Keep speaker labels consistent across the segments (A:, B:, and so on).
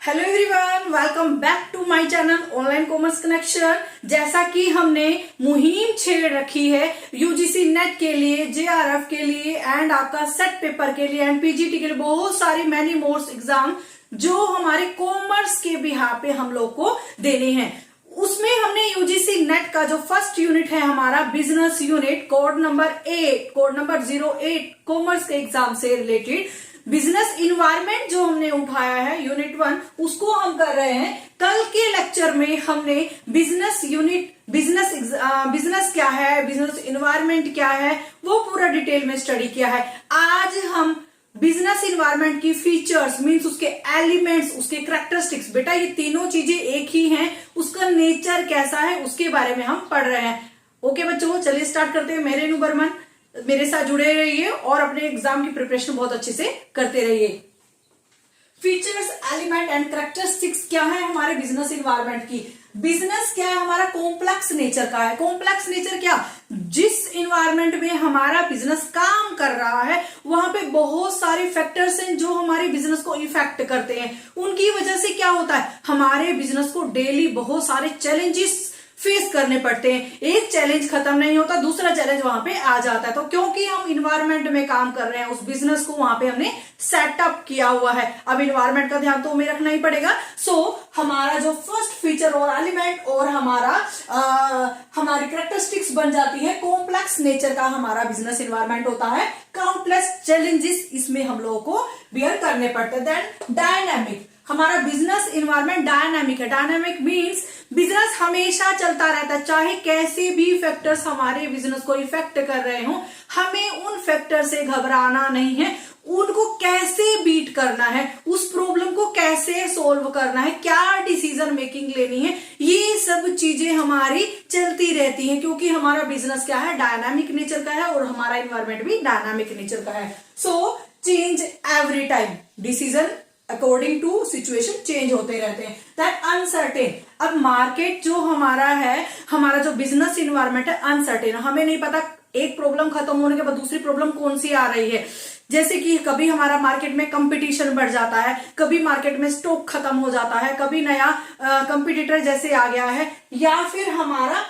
A: Hello everyone, welcome back to my channel online commerce connection. जैसा कि हमने मुहिम छेड़ रखी है यूजीसी नेट के लिए, जेआरएफ के लिए एंड आपका सेट पेपर के लिए एंड पीजीटी के लिए, बहुत सारी मैनी मोर्स एग्जाम जो हमारे कॉमर्स के बिहार पे हम लोग को देने हैं। उसमें हमने यूजीसी नेट का जो फर्स्ट यूनिट है हमारा business unit, code number 08 commerce के एग्जाम से रिलेटेड बिजनेस इन्वायरमेंट जो हमने उठाया है यूनिट 1, उसको हम कर रहे हैं। कल के लेक्चर में हमने बिजनेस यूनिट, बिजनेस क्या है, बिजनेस इन्वायरमेंट क्या है, वो पूरा डिटेल में स्टडी किया है। आज हम बिजनेस इन्वायरमेंट की फीचर्स मींस उसके एलिमेंट्स, उसके कैरेक्टरिस्टिक्स, बेटा ये तीनों चीजें एक ही हैं, उसका नेचर कैसा है उसके बारे में हम पढ़ रहे हैं। ओके बच्चों, चलिए स्टार्ट करते हैं। मेरे बर्मन, मेरे साथ जुड़े रहिए और अपने एग्जाम की प्रिपरेशन बहुत अच्छे से करते रहिए। फीचर्स, एलिमेंट एंड कैरेक्टरिस्टिक्स क्या है हमारे बिजनेस इन्वायरमेंट की। बिजनेस क्या है हमारा, कॉम्प्लेक्स नेचर का है। कॉम्प्लेक्स नेचर क्या, जिस इन्वायरमेंट में हमारा बिजनेस काम कर रहा है वहां पे बहुत सारे फैक्टर्स हैं जो हमारे बिजनेस को इफेक्ट करते हैं। उनकी वजह से क्या होता है, हमारे बिजनेस को डेली बहुत सारे चैलेंजेस फेस करने पड़ते हैं। एक चैलेंज खत्म नहीं होता, दूसरा चैलेंज वहां पे आ जाता है। तो क्योंकि हम इन्वायरमेंट में काम कर रहे हैं, उस बिजनेस को वहां पे हमने सेटअप किया हुआ है। अब इन्वायरमेंट का ध्यान तो हमें रखना ही पड़ेगा। हमारा जो फर्स्ट फीचर और एलिमेंट और हमारी कैरेक्टरिस्टिक्स बन जाती है, कॉम्प्लेक्स नेचर का हमारा बिजनेस इन्वायरमेंट होता है। काउंटलेस चैलेंजेस इसमें हम लोगों को बियर करने पड़ते हैं। देन डायनामिक, हमारा बिजनेस इन्वायरमेंट डायनामिक है। डायनामिक मींस बिजनेस हमेशा चलता रहता है, चाहे कैसे भी फैक्टर्स हमारे बिजनेस को इफेक्ट कर रहे हो, हमें उन फैक्टर से घबराना नहीं है। उनको कैसे बीट करना है, उस प्रॉब्लम को कैसे सोल्व करना है, क्या डिसीजन मेकिंग लेनी है, ये सब चीजें हमारी चलती रहती हैं। क्योंकि हमारा बिजनेस क्या है, डायनामिक नेचर का है और हमारा इन्वायरमेंट भी डायनामिक नेचर का है। So change every time, decision according to situation change होते रहते हैं। दैट अनसर्टेन, अब मार्केट जो हमारा है, हमारा जो बिजनेस इन्वायरमेंट है अनसर्टेन, हमें नहीं पता एक प्रॉब्लम खत्म होने के बाद दूसरी प्रॉब्लम कौन सी आ रही है। जैसे कि कभी हमारा मार्केट में कंपटीशन बढ़ जाता है, कभी मार्केट में स्टॉक खत्म हो जाता है, कभी नया कंपटीटर जैसे आ गया है, या फिर हमारा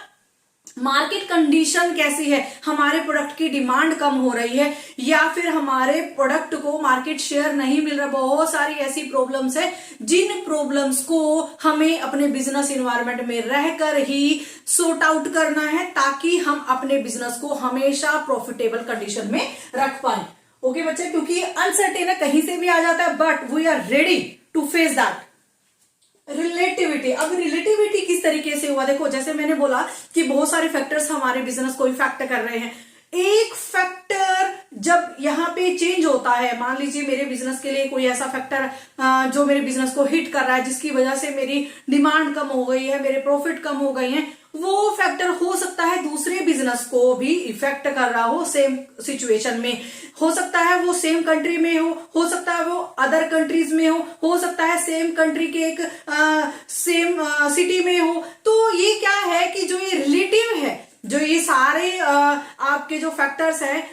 A: मार्केट कंडीशन कैसी है, हमारे प्रोडक्ट की डिमांड कम हो रही है, या फिर हमारे प्रोडक्ट को मार्केट शेयर नहीं मिल रहा। बहुत सारी ऐसी प्रॉब्लम्स है जिन प्रॉब्लम्स को हमें अपने बिजनेस इन्वायरमेंट में रहकर ही सॉर्ट आउट करना है, ताकि हम अपने बिजनेस को हमेशा प्रॉफिटेबल कंडीशन में रख पाए। ओके बच्चे, क्योंकि अनसर्टेन है, कहीं से भी आ जाता है, but we are ready to face that. Relativity, अब रिलेटिविटी किस तरीके से हुआ, देखो जैसे मैंने बोला कि बहुत सारे फैक्टर्स हमारे बिजनेस को इफेक्ट कर रहे हैं। एक फैक्टर जब यहाँ पे चेंज होता है, मान लीजिए मेरे बिजनेस के लिए कोई ऐसा फैक्टर जो मेरे बिजनेस को हिट कर रहा है, जिसकी वजह से मेरी डिमांड कम हो गई है, मेरे प्रॉफिट कम हो गए हैं, वो फैक्टर हो सकता है दूसरे बिजनेस को भी इफेक्ट कर रहा हो। सेम सिचुएशन में हो सकता है, वो सेम कंट्री में हो सकता है वो अदर कंट्रीज में हो सकता है सेम कंट्री के एक सेम सिटी में हो। तो ये क्या है कि जो ये रिलेटिव है, जो ये सारे आपके जो फैक्टर्स हैं,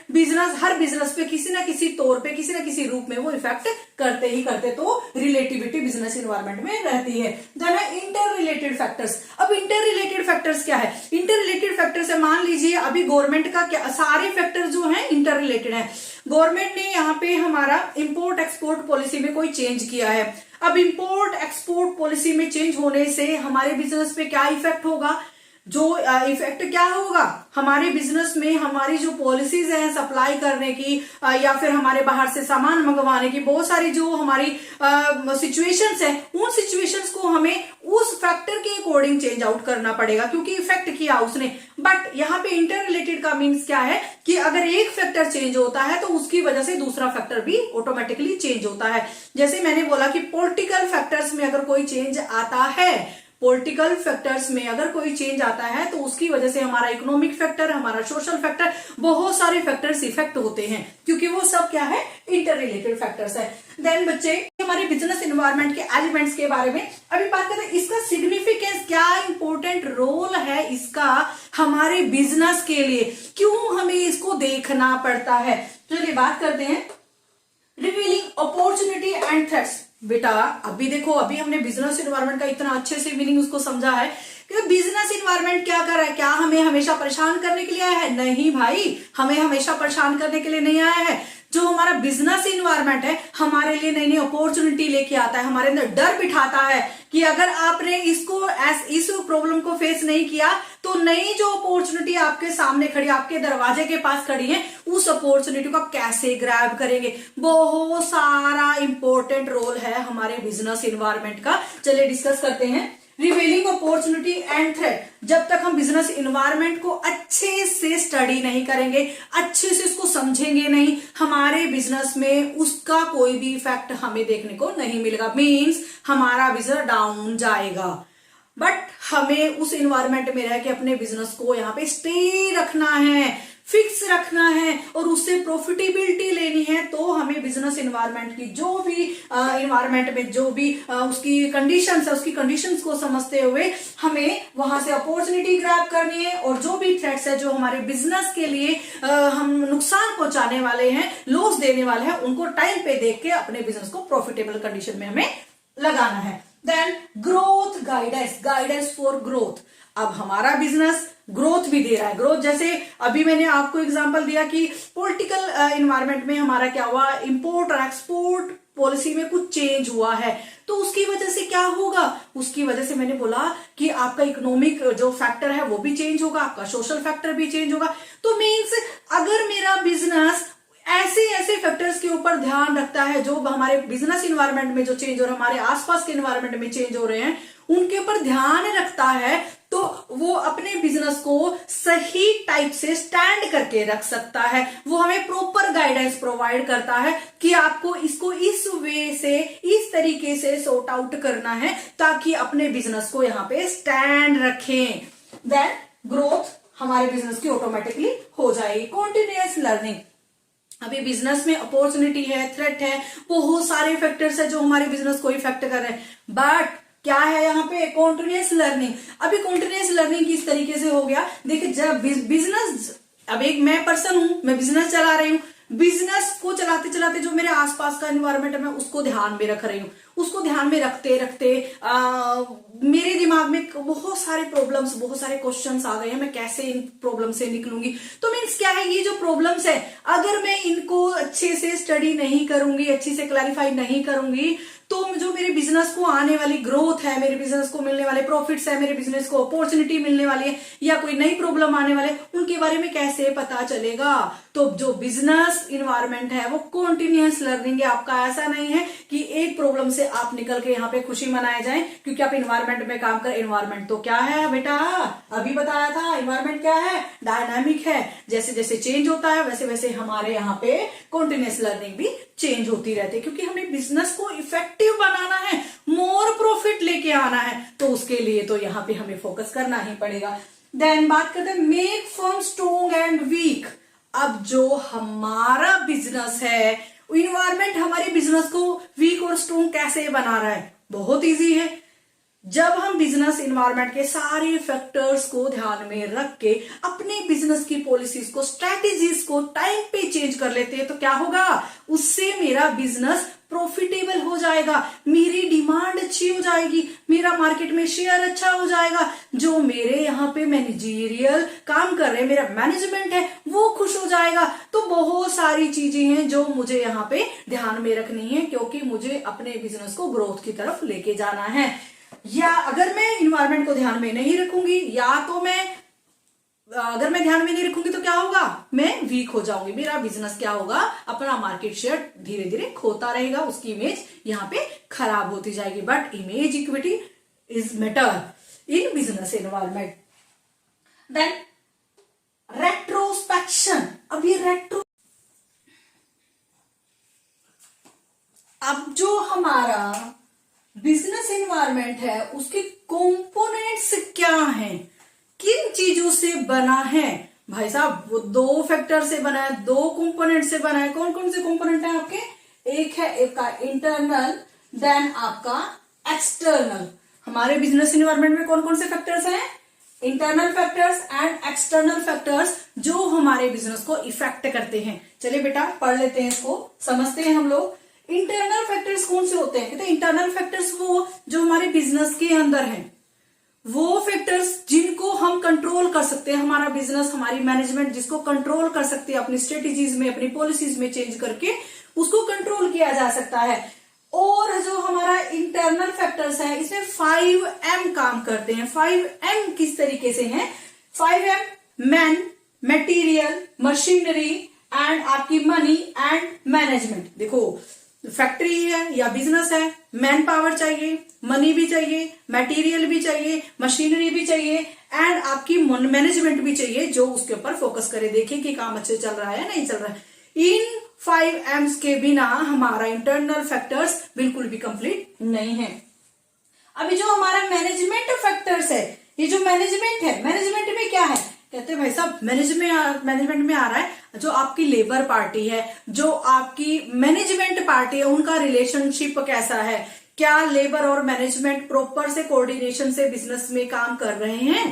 A: हर बिजनेस पे किसी ना किसी तौर पे, किसी ना किसी रूप में वो इफेक्ट करते ही करते। तो रिलेटिविटी बिजनेस इन्वायरमेंट में रहती है। Then inter related factors. अब इंटर रिलेटेड फैक्टर्स क्या है, इंटर रिलेटेड फैक्टर्स है, मान लीजिए अभी गवर्नमेंट का क्या, सारे फैक्टर जो है इंटर रिलेटेड है। गवर्नमेंट ने यहाँ पे हमारा इंपोर्ट एक्सपोर्ट पॉलिसी में कोई चेंज किया है। अब इंपोर्ट एक्सपोर्ट पॉलिसी में चेंज होने से हमारे बिजनेस पे क्या इफेक्ट होगा, जो इफेक्ट क्या होगा, हमारे बिजनेस में हमारी जो पॉलिसीज हैं सप्लाई करने की या फिर हमारे बाहर से सामान मंगवाने की, बहुत सारी जो हमारी सिचुएशंस हैं, उन सिचुएशंस को हमें उस फैक्टर के अकॉर्डिंग चेंज आउट करना पड़ेगा, क्योंकि इफेक्ट किया उसने। बट यहाँ पे इंटर रिलेटेड का मीन्स क्या है कि अगर एक फैक्टर चेंज होता है तो उसकी वजह से दूसरा फैक्टर भी ऑटोमेटिकली चेंज होता है। जैसे मैंने बोला कि पॉलिटिकल फैक्टर्स में अगर कोई चेंज आता है, पॉलिटिकल फैक्टर्स में अगर कोई चेंज आता है तो उसकी वजह से हमारा इकोनॉमिक फैक्टर, हमारा सोशल फैक्टर, बहुत सारे फैक्टर्स इफेक्ट होते हैं, क्योंकि वो सब क्या है, इंटर रिलेटेड फैक्टर्स है। देन बच्चे, हमारे बिजनेस एनवायरनमेंट के एलिमेंट्स के बारे में अभी बात करते हैं। इसका सिग्निफिकेंस, क्या इंपॉर्टेंट रोल है इसका हमारे बिजनेस के लिए, क्यों हमें इसको देखना पड़ता है। चलिए बात करते हैं। Revealing opportunity and threats. बेटा अभी देखो, अभी हमने बिजनेस इन्वायरमेंट का इतना अच्छे से मीनिंग उसको समझा है कि बिजनेस इन्वायरमेंट क्या कर रहा है, क्या हमें हमेशा परेशान करने के लिए आया है? नहीं भाई, हमें हमेशा परेशान करने के लिए नहीं आया है। जो हमारा बिजनेस इन्वायरमेंट है हमारे लिए नई नई अपॉर्चुनिटी लेके आता है, हमारे अंदर डर बिठाता है कि अगर आपने इस प्रॉब्लम को फेस नहीं किया तो नई जो अपॉर्चुनिटी आपके सामने खड़ी, आपके दरवाजे के पास खड़ी है, उस अपॉर्चुनिटी को कैसे ग्रैब करेंगे। बहुत सारा इंपॉर्टेंट रोल है हमारे बिजनेस इन्वायरमेंट का। चलिए डिस्कस करते हैं। Revealing opportunity and threat. जब तक हम बिजनेस इन्वायरमेंट को अच्छे से स्टडी नहीं करेंगे, अच्छे से उसको समझेंगे नहीं, हमारे बिजनेस में उसका कोई भी इफेक्ट हमें देखने को नहीं मिलेगा। मीन्स हमारा बिजनेस डाउन जाएगा। बट हमें उस इन्वायरमेंट में रह के अपने बिजनेस को यहाँ पे स्टे रखना है, फिक्स रखना है और उससे प्रॉफिटेबिलिटी लेनी है। तो हमें बिजनेस इन्वायरमेंट की जो भी इन्वायरमेंट में जो भी उसकी कंडीशंस है, उसकी कंडीशंस को समझते हुए हमें वहां से अपॉर्चुनिटी ग्रैब करनी है। और जो भी थ्रेट्स है जो हमारे बिजनेस के लिए हम नुकसान पहुंचाने वाले हैं, लॉस देने वाले हैं, उनको टाइम पे देख के अपने बिजनेस को प्रॉफिटेबल कंडीशन में हमें लगाना है। Then growth guidance for growth. अब हमारा बिजनेस ग्रोथ भी दे रहा है। ग्रोथ जैसे अभी मैंने आपको एग्जांपल दिया कि पॉलिटिकल इन्वायरमेंट में हमारा क्या हुआ, इंपोर्ट और एक्सपोर्ट पॉलिसी में कुछ चेंज हुआ है, तो उसकी वजह से क्या होगा, उसकी वजह से मैंने बोला कि आपका इकोनॉमिक जो फैक्टर है वो भी चेंज होगा, आपका सोशल फैक्टर भी चेंज होगा। तो मीन्स अगर मेरा बिजनेस ऐसे फैक्टर्स के ऊपर ध्यान रखता है जो हमारे बिजनेस इन्वायरमेंट में जो चेंज हो रहा है, हमारे आसपास के इन्वायरमेंट में चेंज हो रहे हैं, उनके ऊपर ध्यान रखता है, तो वो अपने बिजनेस को सही टाइप से स्टैंड करके रख सकता है। वो हमें प्रॉपर गाइडेंस प्रोवाइड करता है कि आपको इसको इस वे से, इस तरीके से सॉर्ट आउट करना है ताकि अपने बिजनेस को यहाँ पे स्टैंड रखें। देन ग्रोथ हमारे बिजनेस की ऑटोमेटिकली हो जाएगी। Continuous learning. अभी बिजनेस में अपॉर्चुनिटी है, थ्रेट है, बहुत सारे फैक्टर्स है जो हमारे बिजनेस को इफेक्ट कर रहे हैं, बट क्या है यहाँ पे कॉन्टिन्यूअस लर्निंग। अभी कॉन्टिन्यूअस लर्निंग किस तरीके से हो गया, देखिए जब बिजनेस, अब एक मैं पर्सन हूं, मैं बिजनेस चला रही हूं, बिजनेस को चलाते चलाते जो मेरे आसपास का एनवायरमेंट है मैं उसको ध्यान में रख रही हूँ। उसको ध्यान में रखते रखते मेरे दिमाग में बहुत सारे प्रॉब्लम्स, बहुत सारे क्वेश्चंस आ गए हैं, मैं कैसे इन प्रॉब्लम से निकलूंगी। तो मीन्स क्या है, ये जो प्रॉब्लम्स है अगर मैं इनको अच्छे से स्टडी नहीं करूंगी, अच्छे से क्लैरिफाई नहीं करूंगी, तो जो मेरे बिजनेस को आने वाली ग्रोथ है, मेरे बिजनेस को मिलने वाले प्रॉफिट्स है, मेरे बिजनेस को अपॉर्चुनिटी मिलने वाली है या कोई नई प्रॉब्लम आने वाले, उनके बारे में कैसे पता चलेगा। तो जो बिजनेस इन्वायरमेंट है वो कॉन्टिन्यूअस लर्निंग है आपका। ऐसा नहीं है कि एक प्रॉब्लम से आप निकल के यहाँ पे खुशी मनाए जाए क्योंकि आप इन्वायरमेंट में काम कर। इन्वायरमेंट तो क्या है बेटा, अभी बताया था, इन्वायरमेंट क्या है, डायनामिक है। जैसे जैसे चेंज होता है वैसे वैसे हमारे यहाँ पे कॉन्टिन्यूअस लर्निंग भी चेंज होती रहती है, क्योंकि हमें बिजनेस को इफेक्टिव बनाना है, मोर प्रॉफिट लेके आना है, तो उसके लिए तो यहाँ पे हमें फोकस करना ही पड़ेगा। देन बात करते हैं make firm strong and weak. अब जो हमारा बिजनेस है, इन्वायरमेंट हमारे बिजनेस को वीक और स्ट्रॉन्ग कैसे बना रहा है, बहुत इजी है। जब हम बिजनेस इन्वायरमेंट के सारे फैक्टर्स को ध्यान में रख के अपने बिजनेस की पॉलिसीज को, स्ट्रेटेजीज को टाइम पे चेंज कर लेते हैं, तो क्या होगा, उससे मेरा बिजनेस प्रॉफिटेबल हो जाएगा, मेरी डिमांड अच्छी हो जाएगी, मेरा मार्केट में शेयर अच्छा हो जाएगा, जो मेरे यहाँ पे मैनेजरियल काम कर रहे हैं, मेरा मैनेजमेंट है, वो खुश हो जाएगा। तो बहुत सारी चीजें हैं जो मुझे यहाँ पे ध्यान में रखनी है, क्योंकि मुझे अपने बिजनेस को ग्रोथ की तरफ लेके जाना है। या अगर मैं इन्वायरमेंट को ध्यान में नहीं रखूंगी, या तो अगर मैं ध्यान में नहीं रखूंगी तो क्या होगा, मैं वीक हो जाऊंगी, मेरा बिजनेस क्या होगा, अपना मार्केट शेयर धीरे धीरे खोता रहेगा, उसकी इमेज यहाँ पे खराब होती जाएगी। But image equity is matter in business environment. Then retrospection. अब ये अब जो हमारा बिजनेस एनवायरमेंट है उसके कंपोनेंट्स क्या हैं, किन चीजों से बना है। भाई साहब वो दो फैक्टर से बना है, दो कंपोनेंट से बना है। कौन कौन से कंपोनेंट है आपके, एक है आपका इंटरनल, देन आपका एक्सटर्नल। हमारे बिजनेस एनवायरमेंट में कौन कौन से फैक्टर्स हैं, internal factors and external factors, जो हमारे बिजनेस को इफेक्ट करते हैं। चलिए बेटा पढ़ लेते हैं, इसको समझते हैं हम लोग। इंटरनल फैक्टर्स कौन से होते हैं? कहते हैं इंटरनल फैक्टर्स वो जो हमारे बिजनेस के अंदर हैं, वो फैक्टर्स जिनको हम कंट्रोल कर सकते हैं, हमारा बिजनेस, हमारी मैनेजमेंट जिसको कंट्रोल कर सकती है, अपनी स्ट्रेटेजीज में, अपनी पॉलिसीज में चेंज करके उसको कंट्रोल किया जा सकता है। और जो हमारा इंटरनल फैक्टर्स है, इसमें 5M काम करते हैं। 5M किस तरीके से हैं? 5M man, material, machinery and आपकी मनी एंड मैनेजमेंट। देखो फैक्ट्री है या बिजनेस है, मैन पावर चाहिए, मनी भी चाहिए, मटेरियल भी चाहिए, मशीनरी भी चाहिए एंड आपकी मैनेजमेंट भी चाहिए जो उसके ऊपर फोकस करे, देखे कि काम अच्छे चल रहा है नहीं चल रहा है। इन 5Ms के बिना हमारा इंटरनल फैक्टर्स बिल्कुल भी कंप्लीट नहीं है। अभी जो हमारा मैनेजमेंट फैक्टर्स है, ये जो मैनेजमेंट है, मैनेजमेंट में क्या है? कहते हैं भाई साहब मैनेजमेंट में आ रहा है जो आपकी लेबर पार्टी है, जो आपकी मैनेजमेंट पार्टी है, उनका रिलेशनशिप कैसा है, क्या लेबर और मैनेजमेंट प्रॉपर से कोऑर्डिनेशन से बिजनेस में काम कर रहे हैं,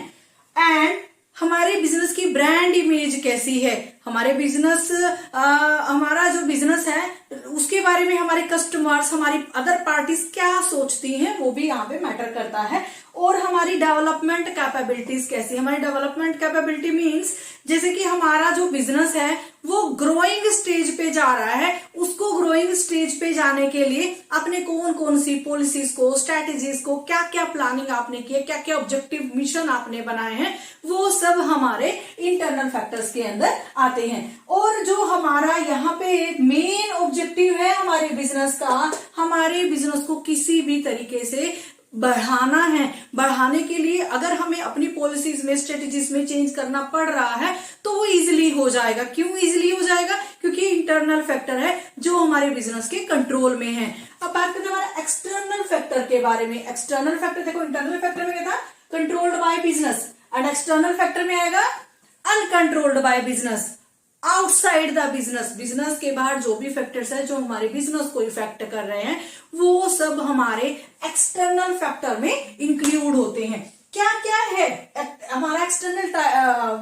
A: एंड हमारे बिजनेस की ब्रांड इमेज कैसी है, हमारे बिजनेस हमारा जो बिजनेस है उसके बारे में हमारे कस्टमर्स, हमारी अदर पार्टीज क्या सोचती हैं, वो भी यहाँ पे मैटर करता है। और हमारी डेवलपमेंट कैपेबिलिटीज कैसी, हमारी डेवलपमेंट कैपेबिलिटी मींस जैसे कि हमारा जो बिजनेस है वो ग्रोइंग स्टेज पे जा रहा है, उसको ग्रोइंग स्टेज पे जाने के लिए आपने कौन कौन सी पॉलिसीज को, स्ट्रैटेजीज को, क्या क्या प्लानिंग आपने की है, क्या क्या ऑब्जेक्टिव मिशन आपने बनाए हैं, वो सब हमारे इंटरनल फैक्टर्स के अंदर आते हैं। और जो हमारा यहाँ पे मेन ऑब्जेक्टिव है हमारे बिजनेस का, हमारे बिजनेस को किसी भी तरीके से बढ़ाना है। बढ़ाने के लिए अगर हमें अपनी पॉलिसीज में, स्ट्रेटेजीज में चेंज करना पड़ रहा है तो वो इजिली हो जाएगा। क्यों इजिली हो जाएगा? क्योंकि इंटरनल फैक्टर है जो हमारे बिजनेस के कंट्रोल में है। अब बात करते हैं हमारे एक्सटर्नल फैक्टर के बारे में। एक्सटर्नल फैक्टर देखो, इंटरनल फैक्टर में क्या था? Controlled by business, and external factor में आएगा uncontrolled by business, outside the business. Business के बाहर जो भी फैक्टर्स है जो हमारे बिजनेस को इफेक्ट कर रहे हैं वो सब हमारे एक्सटर्नल फैक्टर में इंक्लूड होते हैं। क्या क्या है हमारा एक्सटर्नल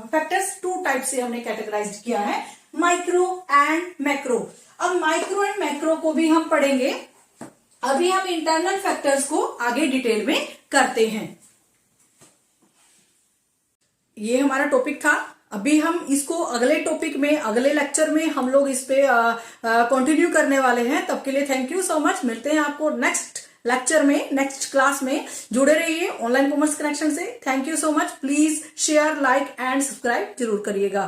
A: फैक्टर्स? 2 टाइप से हमने कैटेगराइज किया है, माइक्रो एंड मैक्रो। अब माइक्रो एंड मैक्रो को भी हम पढ़ेंगे, अभी हम इंटरनल फैक्टर्स को आगे डिटेल में करते हैं। ये हमारा टॉपिक था। अभी हम इसको अगले टॉपिक में, अगले लेक्चर में हम लोग इस पे कंटिन्यू करने वाले हैं। तब के लिए थैंक यू सो मच। मिलते हैं आपको नेक्स्ट लेक्चर में, नेक्स्ट क्लास में। जुड़े रहिए ऑनलाइन कॉमर्स कनेक्शन से। Thank you so much. Please share, like and subscribe जरूर करिएगा।